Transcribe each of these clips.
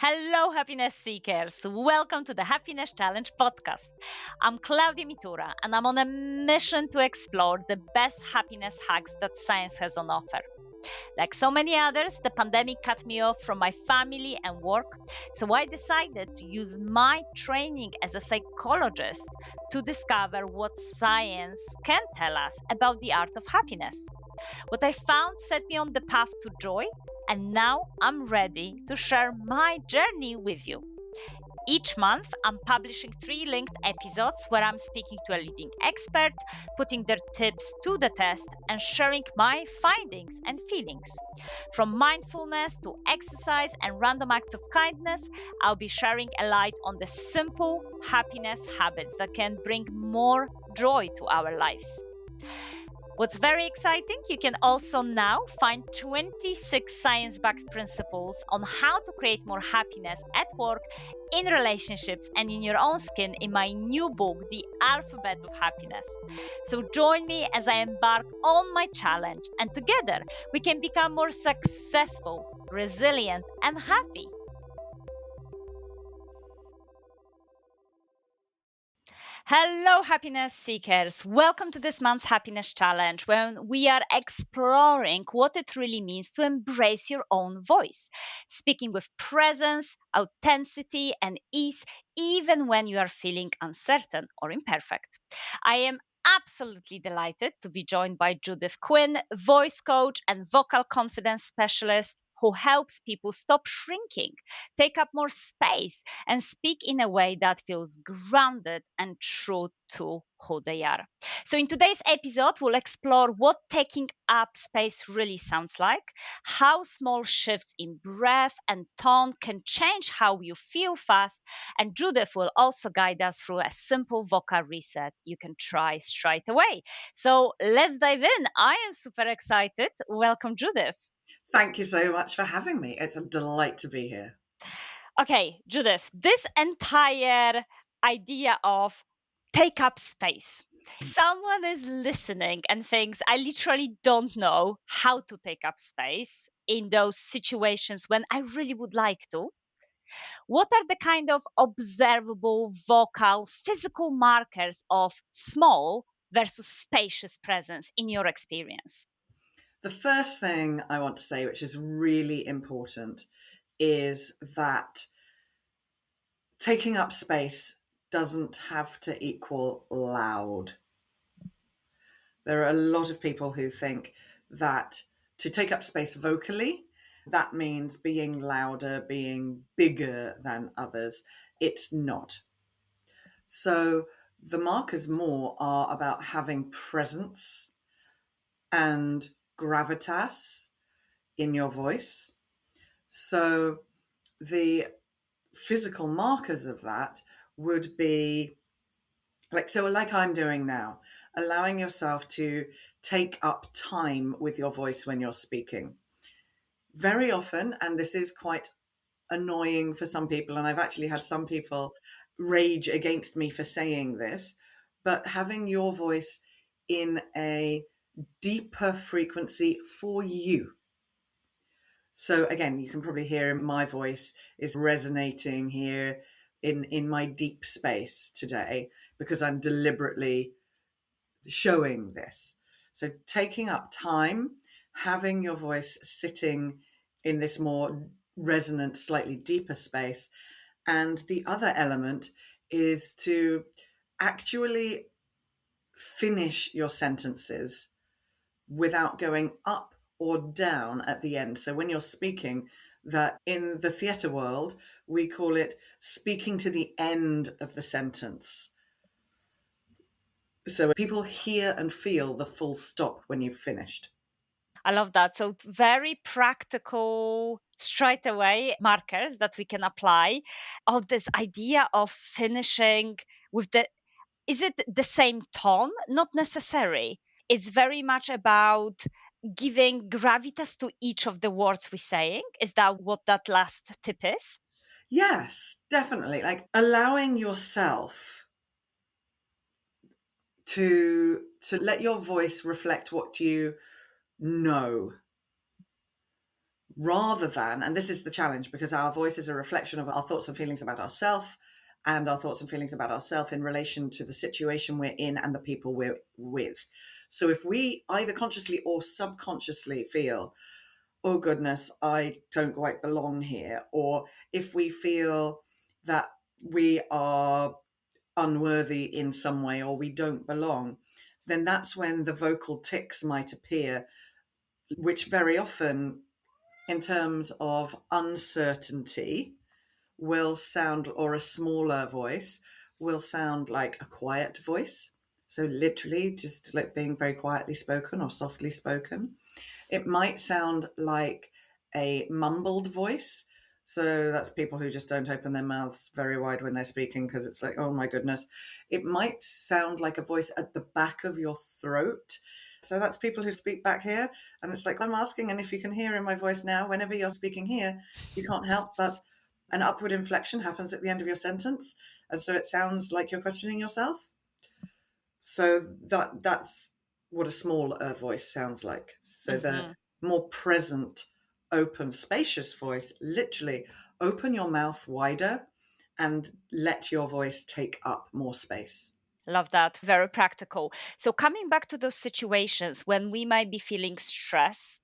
Hello, happiness seekers. Welcome to the Happiness Challenge podcast. I'm Claudia Mitura, and I'm on a mission to explore the best happiness hacks that science has on offer. Like so many others, the pandemic cut me off from my family and work, so I decided to use my training as a psychologist to discover what science can tell us about the art of happiness. What I found set me on the path to joy, and now I'm ready to share my journey with you. Each month, I'm publishing 3 linked episodes where I'm speaking to a leading expert, putting their tips to the test, and sharing my findings and feelings. From mindfulness to exercise and random acts of kindness, I'll be sharing a light on the simple happiness habits that can bring more joy to our lives. What's very exciting, you can also now find 26 science backed principles on how to create more happiness at work, in relationships, and in your own skin in my new book, The Alphabet of Happiness. So join me as I embark on my challenge, and together we can become more successful, resilient, and happy. Hello, happiness seekers. Welcome to this month's Happiness Challenge, when we are exploring what it really means to embrace your own voice, speaking with presence, authenticity, and ease, even when you are feeling uncertain or imperfect. I am absolutely delighted to be joined by Judith Quin, voice coach and vocal confidence specialist who helps people stop shrinking, take up more space, and speak in a way that feels grounded and true to who they are. So, in today's episode, we'll explore what taking up space really sounds like, how small shifts in breath and tone can change how you feel fast, and Judith will also guide us through a simple vocal reset you can try straight away. So, let's dive in. I am super excited. Welcome, Judith. Thank you so much for having me. It's a delight to be here. Okay, Judith, this entire idea of take up space. Someone is listening and thinks, I literally don't know how to take up space in those situations when I really would like to. What are the kind of observable, vocal, physical markers of small versus spacious presence in your experience? The first thing I want to say, which is really important, is that taking up space doesn't have to equal loud. There are a lot of people who think that to take up space vocally, that means being louder, being bigger than others. It's not. So the markers more are about having presence and gravitas in your voice. So the physical markers of that would be like I'm doing now, allowing yourself to take up time with your voice when you're speaking. Very often, and this is quite annoying for some people, and I've actually had some people rage against me for saying this, but having your voice in a deeper frequency for you. So again, you can probably hear my voice is resonating here in my deep space today because I'm deliberately showing this. So taking up time, having your voice sitting in this more resonant, slightly deeper space. And the other element is to actually finish your sentences without going up or down at the end. So when you're speaking, that in the theatre world, we call it speaking to the end of the sentence. So people hear and feel the full stop when you've finished. I love that. So very practical, straight away markers that we can apply of this idea of finishing with is it the same tone? Not necessary. It's very much about giving gravitas to each of the words we're saying. Is that what that last tip is? Yes, definitely. Like allowing yourself to let your voice reflect what you know rather than, and this is the challenge, because our voice is a reflection of our thoughts and feelings about ourselves, and our thoughts and feelings about ourselves in relation to the situation we're in and the people we're with. So if we either consciously or subconsciously feel, oh goodness, I don't quite belong here, or if we feel that we are unworthy in some way or we don't belong, then that's when the vocal tics might appear, which very often, in terms of uncertainty, will sound, or a smaller voice will sound like a quiet voice. So literally just like being very quietly spoken or softly spoken. It might sound like a mumbled voice. So that's people who just don't open their mouths very wide when they're speaking because it's like, oh my goodness. It might sound like a voice at the back of your throat. So that's people who speak back here. And it's like, I'm asking, and if you can hear in my voice now, whenever you're speaking here, you can't help but an upward inflection happens at the end of your sentence. And so it sounds like you're questioning yourself. So that's what a smaller voice sounds like. So the more present, open, spacious voice, literally open your mouth wider and let your voice take up more space. Love that. Very practical. So, coming back to those situations when we might be feeling stressed,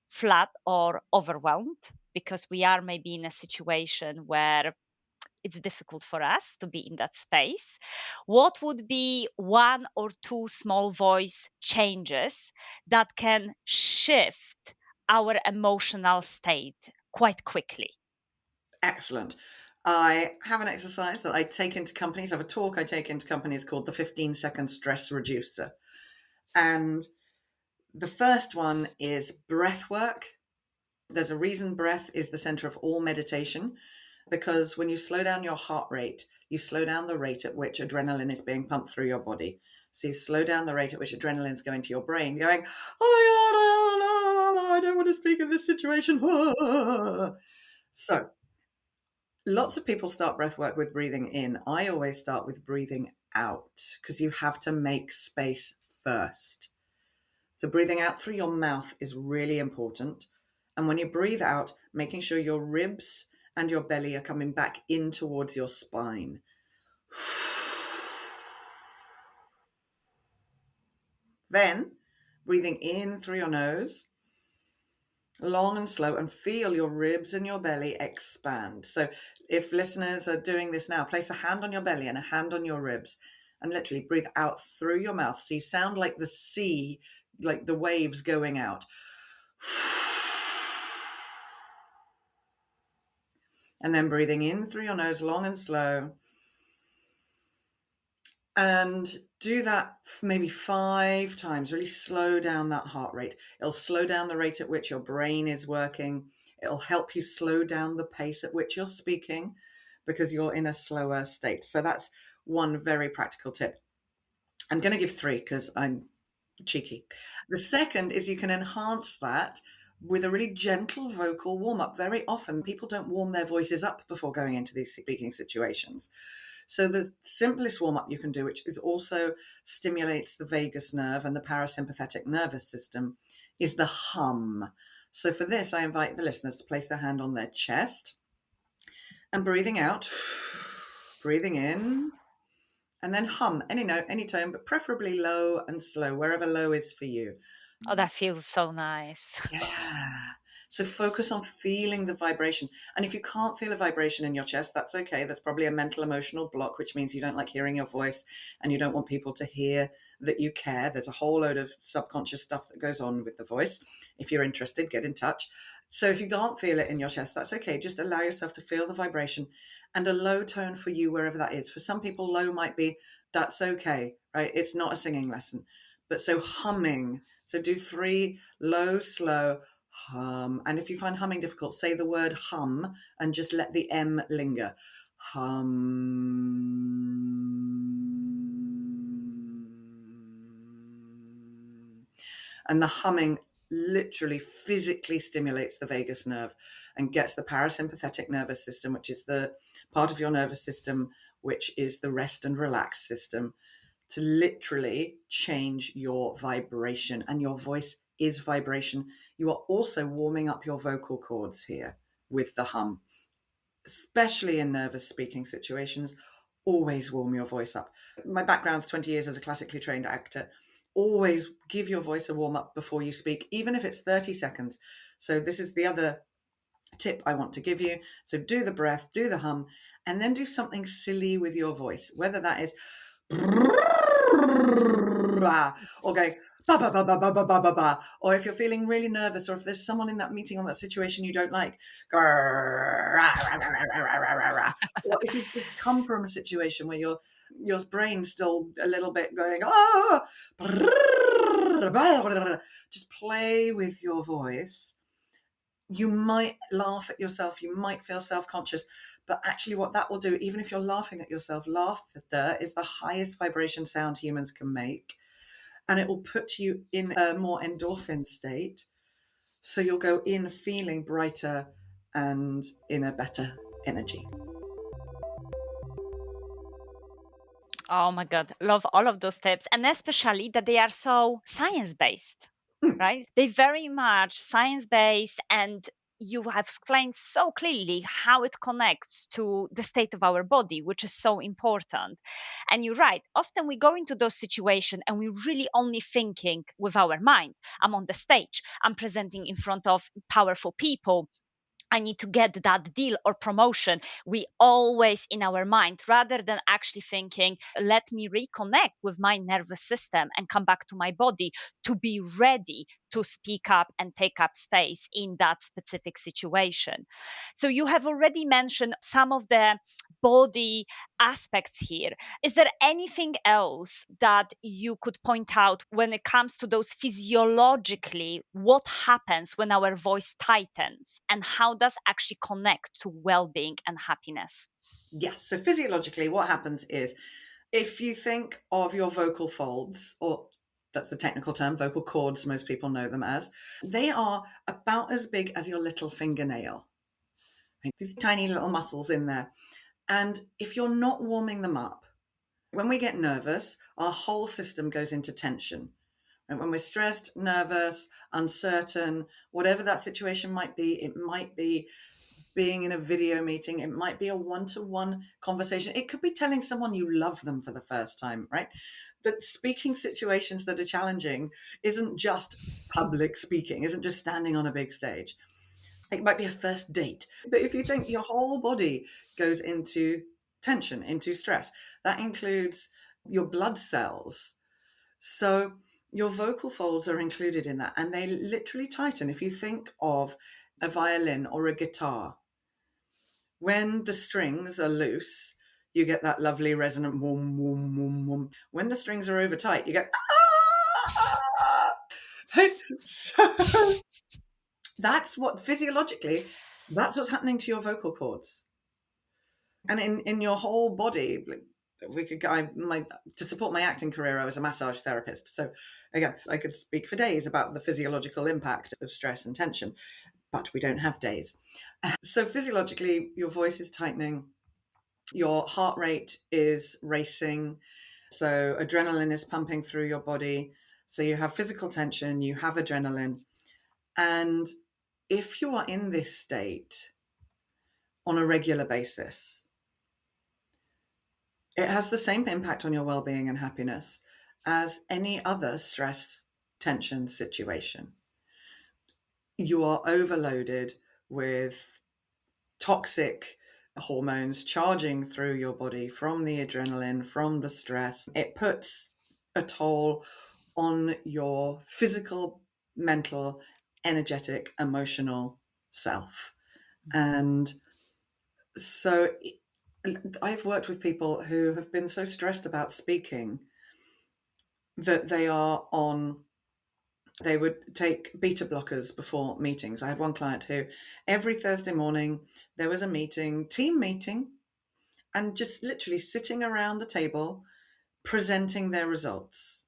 flat, or overwhelmed because we are maybe in a situation where it's difficult for us to be in that space, what would be one or two small voice changes that can shift our emotional state quite quickly? Excellent. I have an exercise that I take into companies. I have a talk I take into companies called the 15-second stress reducer. And the first one is breath work. There's a reason breath is the center of all meditation, because when you slow down your heart rate, you slow down the rate at which adrenaline is being pumped through your body. So you slow down the rate at which adrenaline is going to your brain, going, oh my God, I don't want to speak in this situation. So lots of people start breath work with breathing in. I always start with breathing out because you have to make space first. So breathing out through your mouth is really important. And when you breathe out, making sure your ribs and your belly are coming back in towards your spine. Then breathing in through your nose, long and slow, and feel your ribs and your belly expand. So if listeners are doing this now, place a hand on your belly and a hand on your ribs and literally breathe out through your mouth. So you sound like the sea, like the waves going out. And then breathing in through your nose, long and slow. And do that maybe 5 times. Really slow down that heart rate. It'll slow down the rate at which your brain is working. It'll help you slow down the pace at which you're speaking because you're in a slower state. So that's one very practical tip. I'm going to give 3 because I'm cheeky. The second is you can enhance that with a really gentle vocal warm-up. Very often people don't warm their voices up before going into these speaking situations. So the simplest warm-up you can do, which is also stimulates the vagus nerve and the parasympathetic nervous system, is the hum. So for this, I invite the listeners to place their hand on their chest and breathing out, breathing in, and then hum any note, any tone, but preferably low and slow, wherever low is for you. Oh, that feels so nice. Yeah. So focus on feeling the vibration. And if you can't feel a vibration in your chest, that's okay. That's probably a mental emotional block, which means you don't like hearing your voice and you don't want people to hear that you care. There's a whole load of subconscious stuff that goes on with the voice. If you're interested, get in touch. So if you can't feel it in your chest, that's okay. Just allow yourself to feel the vibration and a low tone for you, wherever that is. For some people, low might be, that's okay, right? It's not a singing lesson. But so humming. So do 3, low, slow, hum. And if you find humming difficult, say the word hum and just let the M linger. Hum. And the humming literally physically stimulates the vagus nerve and gets the parasympathetic nervous system, which is the part of your nervous system, which is the rest and relax system, to literally change your vibration, and your voice is vibration. You are also warming up your vocal cords here with the hum, especially in nervous speaking situations. Always warm your voice up. My background's 20 years as a classically trained actor. Always give your voice a warm up before you speak, even if it's 30 seconds. So this is the other tip I want to give you. So do the breath, do the hum, and then do something silly with your voice, whether that is or going ba ba ba ba ba ba ba ba ba, or if you're feeling really nervous, or if there's someone in that meeting or that situation you don't like, or if you've just come from a situation where your brain's still a little bit going, just play with your voice. You might laugh at yourself, you might feel self-conscious, but actually what that will do, even if you're laughing at yourself, laughter is the highest vibration sound humans can make, and it will put you in a more endorphin state, so you'll go in feeling brighter and in a better energy. Oh my God, love all of those tips, and especially that they are so science-based, right? They very much science-based, and you have explained so clearly how it connects to the state of our body, which is so important. And you're right, often we go into those situations and we're really only thinking with our mind. I'm on the stage, I'm presenting in front of powerful people, I need to get that deal or promotion. We always in our mind, rather than actually thinking, let me reconnect with my nervous system and come back to my body to be ready to speak up and take up space in that specific situation. So you have already mentioned some of the body aspects here. Is there anything else that you could point out when it comes to those physiologically, what happens when our voice tightens and how does actually connect to well-being and happiness? Yes, so physiologically what happens is, if you think of your vocal folds, or that's the technical term, vocal cords, most people know them as, they are about as big as your little fingernail. These tiny little muscles in there. And if you're not warming them up, when we get nervous, our whole system goes into tension. And when we're stressed, nervous, uncertain, whatever that situation might be, it might be being in a video meeting, it might be a one-to-one conversation, it could be telling someone you love them for the first time, right? That speaking situations that are challenging isn't just public speaking, isn't just standing on a big stage. It might be a first date. But if you think your whole body goes into tension, into stress, that includes your blood cells. So your vocal folds are included in that, and they literally tighten. If you think of a violin or a guitar, when the strings are loose, you get that lovely resonant wum, wum, wum, wum. When the strings are over tight, you get so that's what physiologically, that's what's happening to your vocal cords. And in your whole body, to support my acting career, I was a massage therapist. So again, I could speak for days about the physiological impact of stress and tension, but we don't have days. So physiologically, your voice is tightening, your heart rate is racing, so adrenaline is pumping through your body. So you have physical tension, you have adrenaline. And if you are in this state on a regular basis, it has the same impact on your well-being and happiness as any other stress, tension situation. You are overloaded with toxic hormones charging through your body from the adrenaline, from the stress. It puts a toll on your physical, mental, energetic, emotional self. And so I've worked with people who have been so stressed about speaking that they would take beta blockers before meetings. I had one client who every Thursday morning there was a meeting, team meeting, and just literally sitting around the table presenting their results.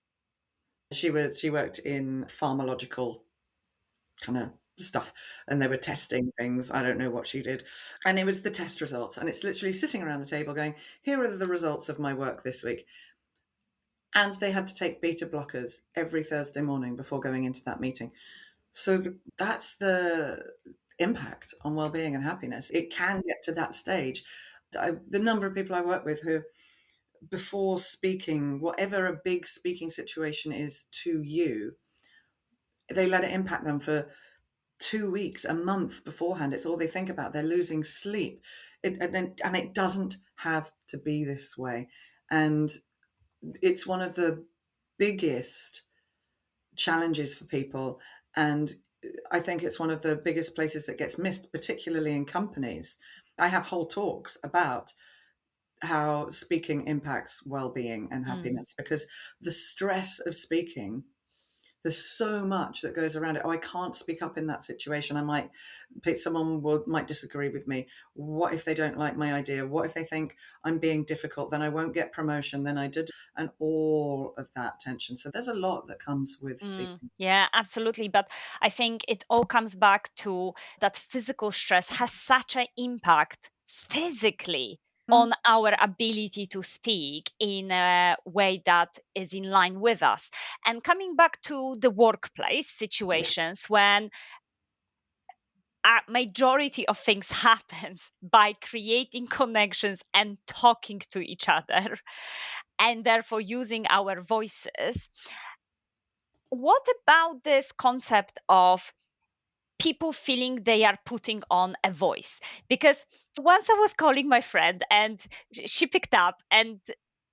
She worked in pharmacological kind of stuff, and they were testing things. I don't know what she did. And it was the test results. And it's literally sitting around the table going, here are the results of my work this week. and they had to take beta blockers every Thursday morning before going into that meeting. So that's the impact on well-being and happiness. It can get to that stage. The number of people I work with who, before speaking, whatever a big speaking situation is to you, they let it impact them for 2 weeks, a month beforehand. It's all they think about. They're losing sleep. And it doesn't have to be this way. And it's one of the biggest challenges for people. And I think it's one of the biggest places that gets missed, particularly in companies. I have whole talks about how speaking impacts well-being and happiness, because the stress of speaking, there's so much that goes around it. Oh, I can't speak up in that situation. Someone might disagree with me. What if they don't like my idea? What if they think I'm being difficult? Then I won't get promotion. Then and all of that tension. So there's a lot that comes with speaking. Yeah, absolutely. But I think it all comes back to that physical stress has such an impact physically on our ability to speak in a way that is in line with us. And coming back to the workplace situations when a majority of things happens by creating connections and talking to each other and therefore using our voices. What about this concept of people feeling they are putting on a voice? Because once I was calling my friend and she picked up and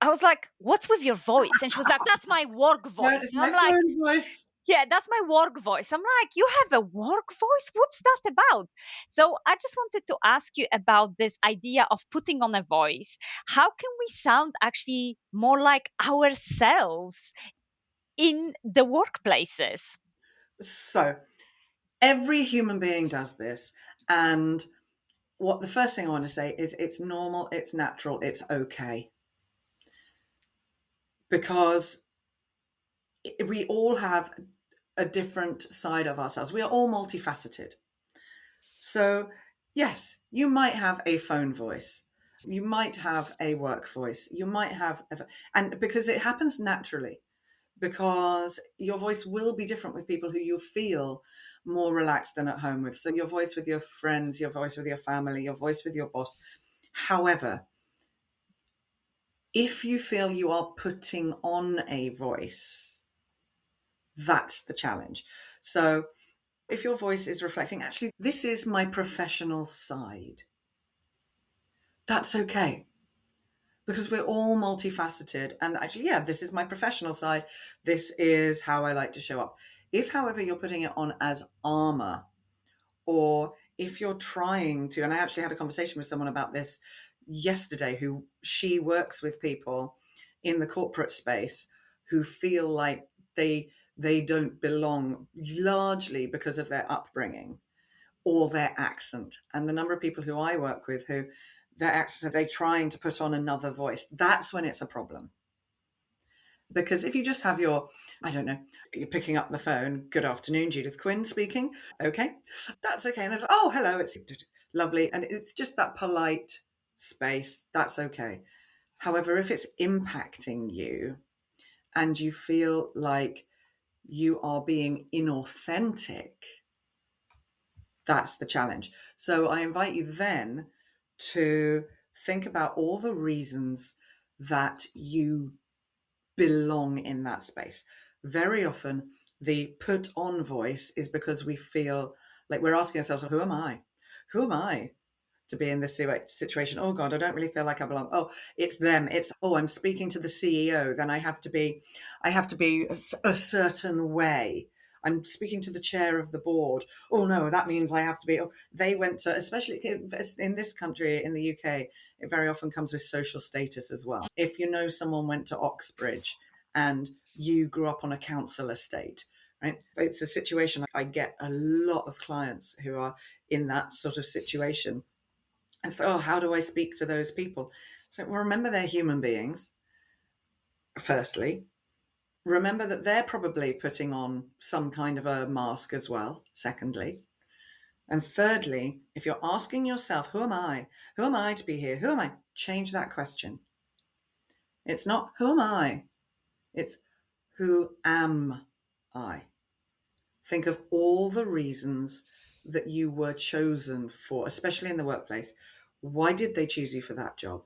I was like, "What's with your voice?" And she was like, "That's my work That voice." is And my I'm like, phone voice. "Yeah, that's my work voice." I'm like, "You have a work voice? What's that about?" So I just wanted to ask you about this idea of putting on a voice. How can we sound actually more like ourselves in the workplaces? So every human being does this. And the first thing I want to say is it's normal, it's natural, it's okay. Because we all have a different side of ourselves. We are all multifaceted. So, yes, you might have a phone voice. You might have a work voice. You might have, and because it happens naturally, because your voice will be different with people who you feel more relaxed and at home with. So, your voice with your friends, your voice with your family, your voice with your boss. However, if you feel you are putting on a voice, that's the challenge. So, if your voice is reflecting, actually, this is my professional side, that's okay, because we're all multifaceted. And actually, yeah, this is my professional side. This is how I like to show up. If, however, you're putting it on as armor, or if you're trying to, and I actually had a conversation with someone about this yesterday, she works with people in the corporate space who feel like they don't belong, largely because of their upbringing or their accent. And the number of people who I work with who their accent, they're trying to put on another voice, that's when it's a problem. Because if you just have I don't know, you're picking up the phone, "Good afternoon, Judith Quin speaking." Okay, that's okay. And it's, "Oh, hello, it's lovely." And it's just that polite space, that's okay. However, if it's impacting you and you feel like you are being inauthentic, that's the challenge. So I invite you then to think about all the reasons that you belong in that space. Very often, the put on voice is because we feel like we're asking ourselves, "Who am I? Who am I to be in this situation? Oh God, I don't really feel like I belong. Oh, it's them. It's, oh, I'm speaking to the CEO. Then I have to be a certain way. I'm speaking to the chair of the board. Oh no, that means I have to be." Oh, they went to, especially in this country, in the UK, it very often comes with social status as well. If you know someone went to Oxbridge and you grew up on a council estate, right? It's a situation. I get a lot of clients who are in that sort of situation. And so, oh, how do I speak to those people? So, well, remember they're human beings, firstly. Remember that they're probably putting on some kind of a mask as well, secondly. And thirdly, if you're asking yourself, "Who am I? Who am I to be here? Who am I?" Change that question. It's not, "Who am I?" It's who am I? Think of all the reasons that you were chosen for, especially in the workplace. Why did they choose you for that job?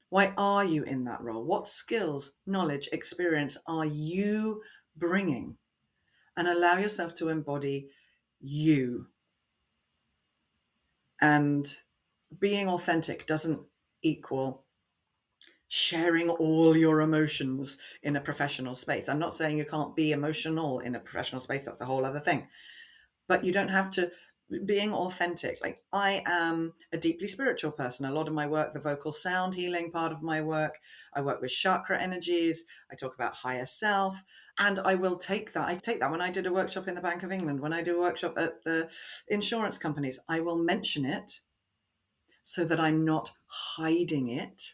Why are you in that role? What skills, knowledge, experience are you bringing? And allow yourself to embody you. And being authentic doesn't equal sharing all your emotions in a professional space. I'm not saying you can't be emotional in a professional space. That's a whole other thing. But you don't have to. Being authentic, like I am a deeply spiritual person. A lot of my work, the vocal sound healing part of my work, I work with chakra energies. I talk about higher self, and I will take that. I take that when I did a workshop in the Bank of England, when I do a workshop at the insurance companies, I will mention it so that I'm not hiding it.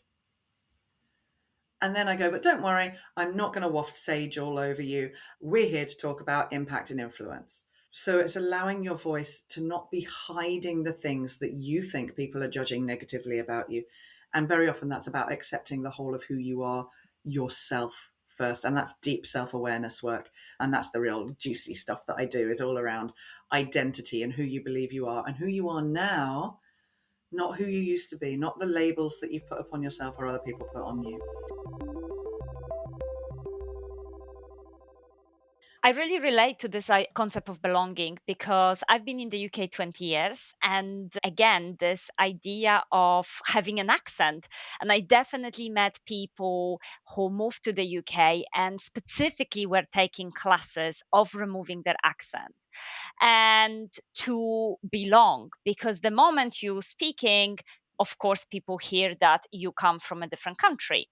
And then I go, but don't worry, I'm not going to waft sage all over you. We're here to talk about impact and influence. So it's allowing your voice to not be hiding the things that you think people are judging negatively about you. And very often that's about accepting the whole of who you are yourself first. And that's deep self-awareness work. And that's the real juicy stuff that I do, is all around identity and who you believe you are and who you are now, not who you used to be, not the labels that you've put upon yourself or other people put on you. I really relate to this concept of belonging because I've been in the UK 20 years. And again, this idea of having an accent. And I definitely met people who moved to the UK and specifically were taking classes of removing their accent and to belong. Because the moment you're speaking, of course, people hear that you come from a different country.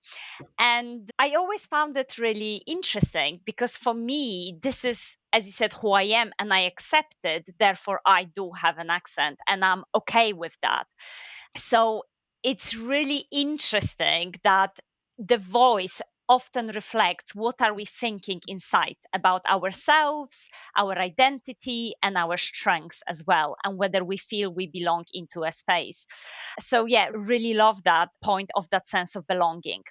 And I always found it really interesting because for me, this is, as you said, who I am and I accept it. Therefore, I do have an accent and I'm okay with that. So it's really interesting that the voice often reflects what are we thinking inside about ourselves, our identity, and our strengths as well, and whether we feel we belong into a space. So yeah, really love that point of that sense of belonging.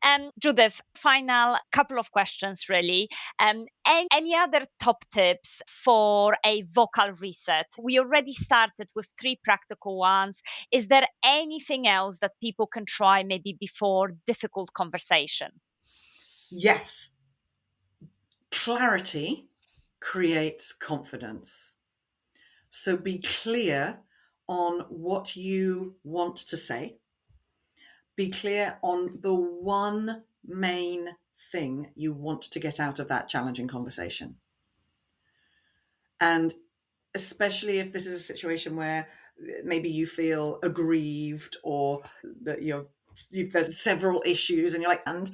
And Judith, final couple of questions really. Any other top tips for a vocal reset? We already started with 3 practical ones. Is there anything else that people can try maybe before difficult conversation? Yes. Clarity creates confidence. So be clear on what you want to say. Be clear on the one main thing you want to get out of that challenging conversation. And especially if this is a situation where maybe you feel aggrieved or that there's several issues and you're like, and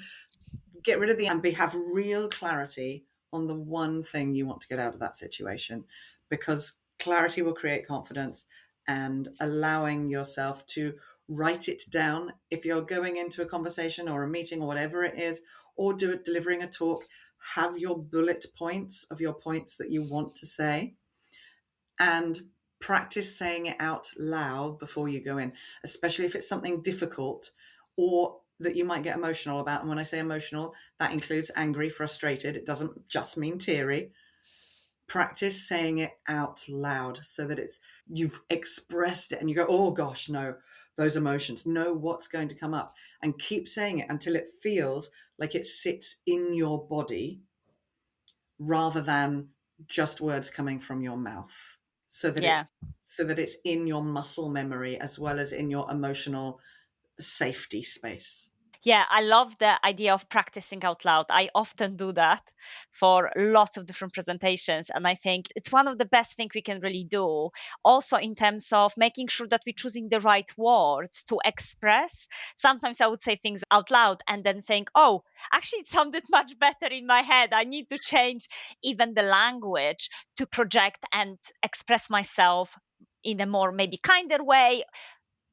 get rid of the and have real clarity on the one thing you want to get out of that situation, because clarity will create confidence. And allowing yourself to write it down if you're going into a conversation or a meeting or whatever it is, or delivering a talk, have your bullet points of your points that you want to say and practice saying it out loud before you go in, especially if it's something difficult or that you might get emotional about. And when I say emotional, that includes angry, frustrated. It doesn't just mean teary. Practice saying it out loud so that you've expressed it and you go, oh gosh, no, those emotions, know what's going to come up, and keep saying it until it feels like it sits in your body rather than just words coming from your mouth, so that it's in your muscle memory as well as in your emotional safety space. Yeah, I love the idea of practicing out loud. I often do that for lots of different presentations. And I think it's one of the best things we can really do. Also, in terms of making sure that we're choosing the right words to express. Sometimes I would say things out loud and then think, oh, actually, it sounded much better in my head. I need to change even the language to project and express myself in a more maybe kinder way,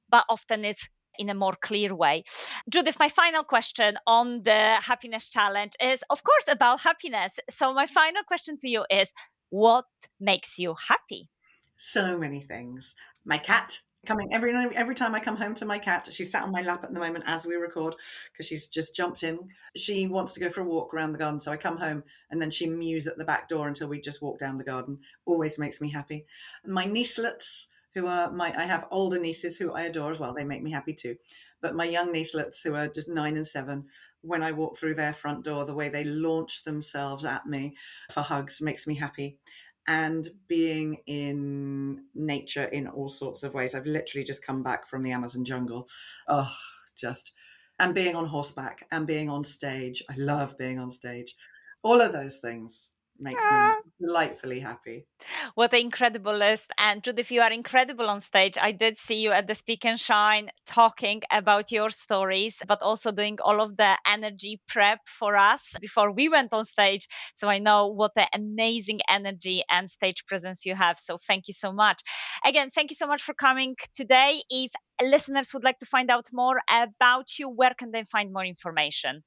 but often it's in a more clear way. Judith, my final question on the happiness challenge is, of course, about happiness. So, my final question to you is, what makes you happy? So many things. My cat, Coming every time I come home to my cat, she's sat on my lap at the moment as we record because she's just jumped in. She wants to go for a walk around the garden, so I come home and then she mews at the back door until we just walk down the garden. Always makes me happy. And my niecelets, who are I have older nieces who I adore as well. They make me happy too. But my young niecelets, who are just 9 and 7, when I walk through their front door, the way they launch themselves at me for hugs makes me happy. And being in nature in all sorts of ways. I've literally just come back from the Amazon jungle. Oh, just, and being on horseback and being on stage. I love being on stage. All of those things make me Ah, delightfully happy. what an incredible list. And Judith, you are incredible on stage. I did see you at the Speak and Shine talking about your stories, but also doing all of the energy prep for us before we went on stage. So I know what an amazing energy and stage presence you have. So thank you so much. Again, thank you so much for coming today. If listeners would like to find out more about you, where can they find more information?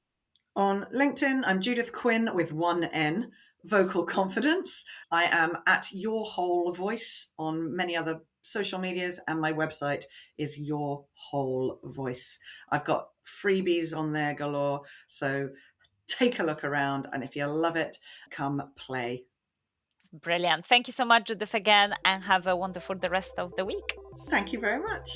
On LinkedIn, I'm Judith Quin with one N, vocal confidence. I am at Your Whole Voice on many other social medias, and my website is Your Whole Voice. I've got freebies on there galore, so take a look around, and if you love it, come play. Brilliant. Thank you so much, Judith, again, and have a wonderful the rest of the week. Thank you very much.